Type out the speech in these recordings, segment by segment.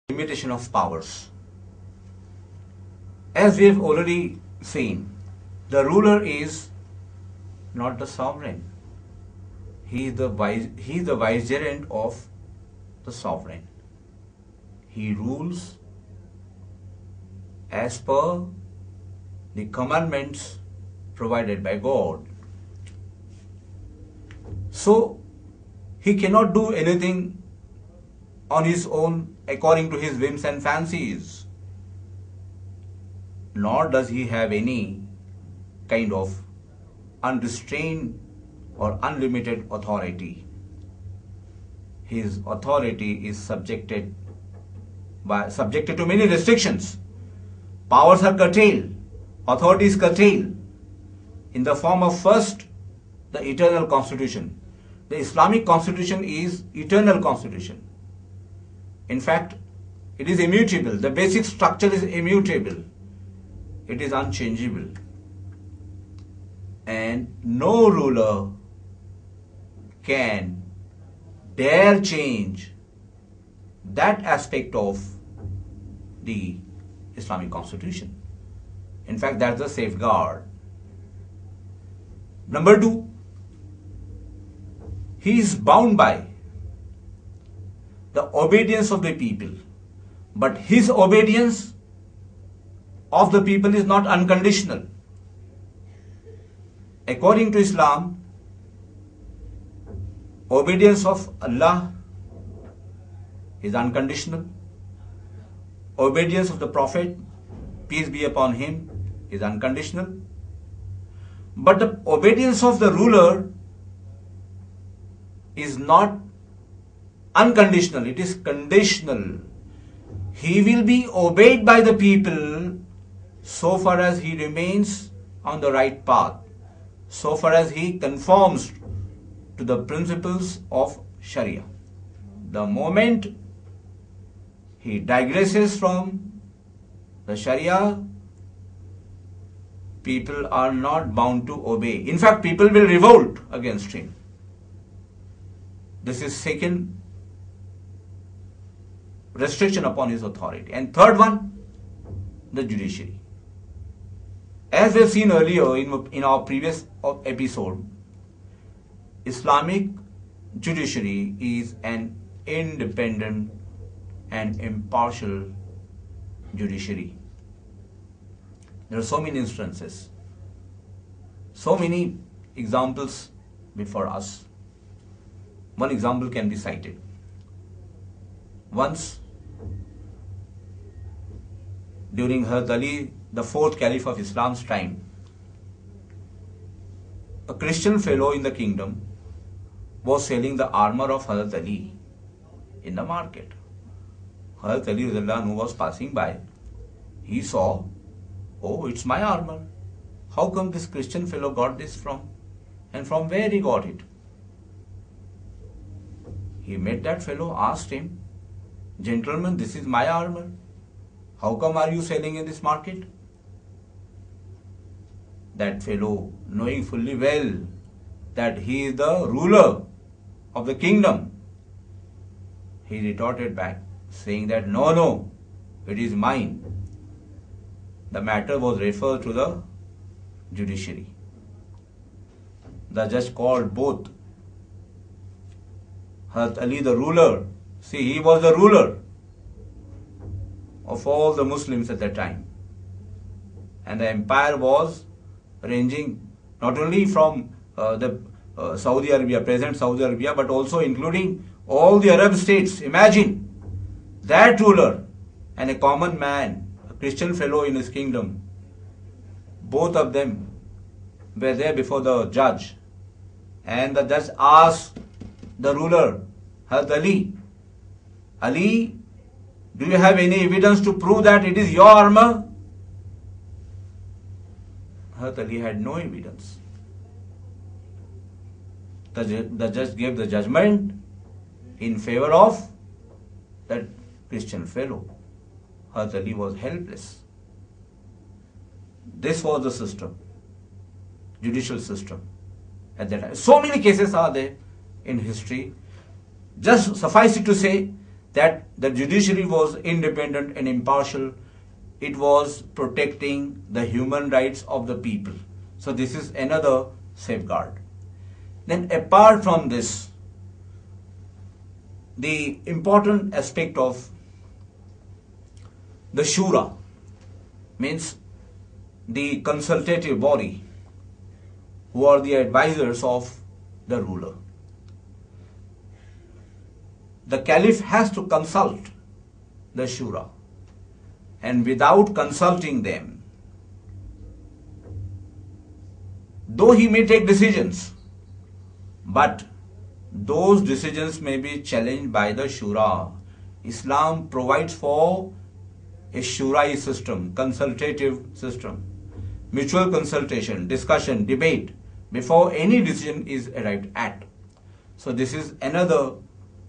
limitation of powers. As we have already seen, the ruler is not the sovereign. He is the vicegerent of the sovereign. He rules as per the commandments provided by God. So he cannot do anything on his own according to his whims and fancies, nor does he have any kind of unrestrained or unlimited authority. His authority is subjected to many restrictions. Powers are curtailed, authority is curtailed in the form of, first, the eternal constitution. The Islamic constitution is eternal constitution. In fact, it is immutable. The basic structure is immutable. It is unchangeable. And no ruler can dare change that aspect of the Islamic constitution. In fact, that's the safeguard. Number two, he is bound by the obedience of the people, but his obedience of the people is not unconditional. According to Islam, obedience of Allah is unconditional. Obedience of the Prophet, peace be upon him, is unconditional. But the obedience of the ruler is not unconditional, it is conditional. He will be obeyed by the people so far as he remains on the right path, so far as he conforms to the principles of Sharia. The moment he digresses from the Sharia, people are not bound to obey. In fact, people will revolt against him. This is second restriction upon his authority. And third one, the judiciary. As we have seen earlier in our previous episode, Islamic judiciary is an independent and impartial judiciary. There are so many instances, so many examples before us. One example can be cited. Once, during Hazrat Ali, the fourth caliph of Islam's time, a Christian fellow in the kingdom was selling the armor of Hazrat Ali in the market. Hazrat Ali who was passing by, he saw, oh, it's my armor. How come this Christian fellow got this from? And from where he got it? He met that fellow, asked him, gentleman, this is my armor. How come are you selling in this market? That fellow, knowing fully well that he is the ruler of the kingdom, he retorted back, saying that no, it is mine. The matter was referred to the judiciary. The judge called both Hazrat Ali, the ruler. See, he was the ruler of all the Muslims at that time. And the empire was ranging not only from the Saudi Arabia, present Saudi Arabia, but also including all the Arab states. Imagine that ruler and a common man, a Christian fellow in his kingdom. Both of them were there before the judge. And the judge asked the ruler, Hazrat Ali, do you have any evidence to prove that it is your armor? Hazrat Ali had no evidence. The judge gave the judgment in favor of that Christian fellow. Hazrat Ali was helpless. This was the system, judicial system at that time. So many cases are there in history. Just suffice it to say that the judiciary was independent and impartial. It was protecting the human rights of the people. So this is another safeguard. Then apart from this, the important aspect of the shura means the consultative body who are the advisors of the ruler. The caliph has to consult the shura, and without consulting them, though he may take decisions, but those decisions may be challenged by the shura. Islam provides for a shura system, consultative system, mutual consultation, discussion, debate before any decision is arrived at. So this is another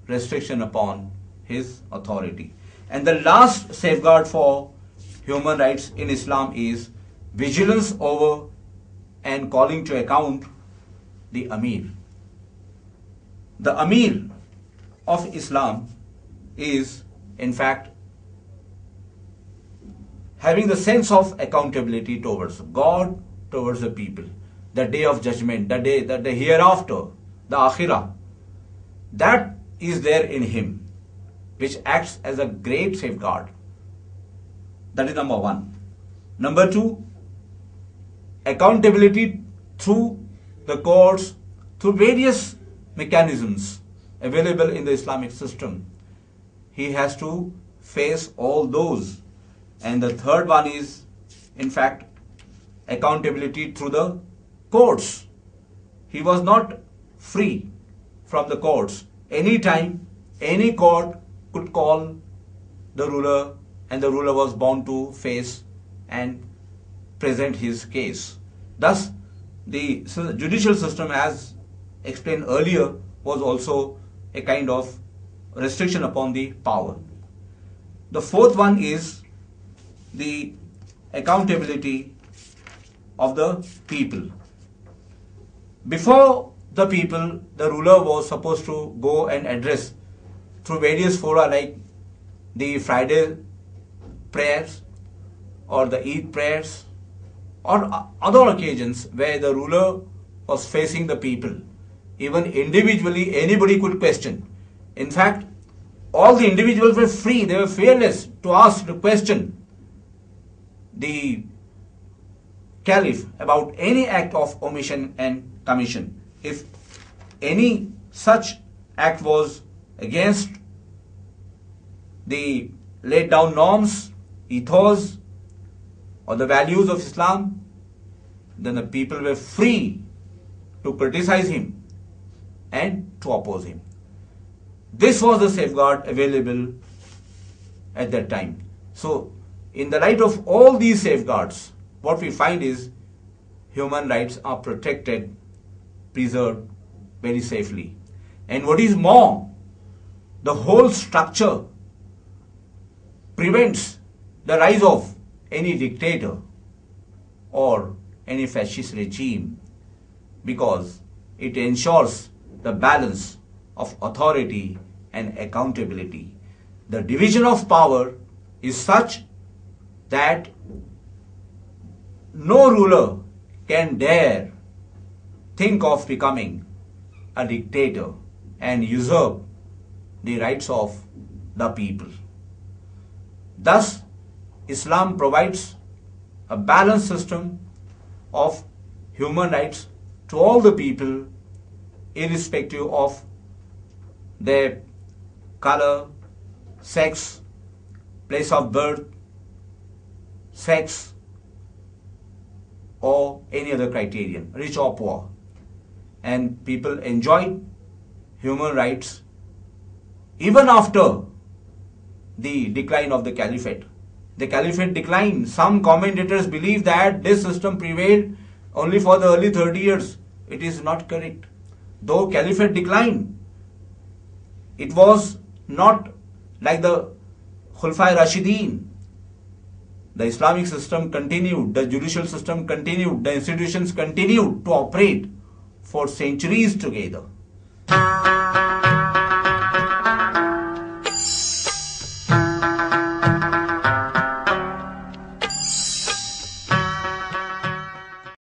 restriction upon his authority. And the last safeguard for human rights in Islam is vigilance over and calling to account the Amir. The Amir of Islam is, in fact, having the sense of accountability towards God, towards the people, the day of judgment, the hereafter, the akhirah. That is there in him, which acts as a great safeguard. That is number one. Number two, accountability through the courts, through various mechanisms available in the Islamic system. He has to face all those. And the third one is, in fact, accountability through the courts. He was not free from the courts. Anytime, any court could call the ruler, and the ruler was bound to face and present his case. Thus, the judicial system, as explained earlier, was also a kind of restriction upon the power. The fourth one is the accountability of the people. Before the people, the ruler was supposed to go and address through various fora like the Friday prayers or the Eid prayers or other occasions where the ruler was facing the people. Even individually, anybody could question. In fact, all the individuals were free, they were fearless to ask the question the caliph about any act of omission and commission. If any such act was against the laid down norms, ethos, or the values of Islam, then the people were free to criticize him and to oppose him. This was the safeguard available at that time. So, in the light of all these safeguards, what we find is human rights are protected, preserved very safely. And what is more, the whole structure prevents the rise of any dictator or any fascist regime, because it ensures the balance of authority and accountability. The division of power is such that no ruler can dare think of becoming a dictator and usurp the rights of the people. Thus, Islam provides a balanced system of human rights to all the people, irrespective of their color, sex, place of birth, sex, or any other criterion, rich or poor. And people enjoyed human rights even after the decline of the caliphate. The caliphate declined. Some commentators believe that this system prevailed only for the early 30 years. It is not correct. Though caliphate declined, it was not like the Khulafai Rashideen. The Islamic system continued, the judicial system continued, the institutions continued to operate for centuries together.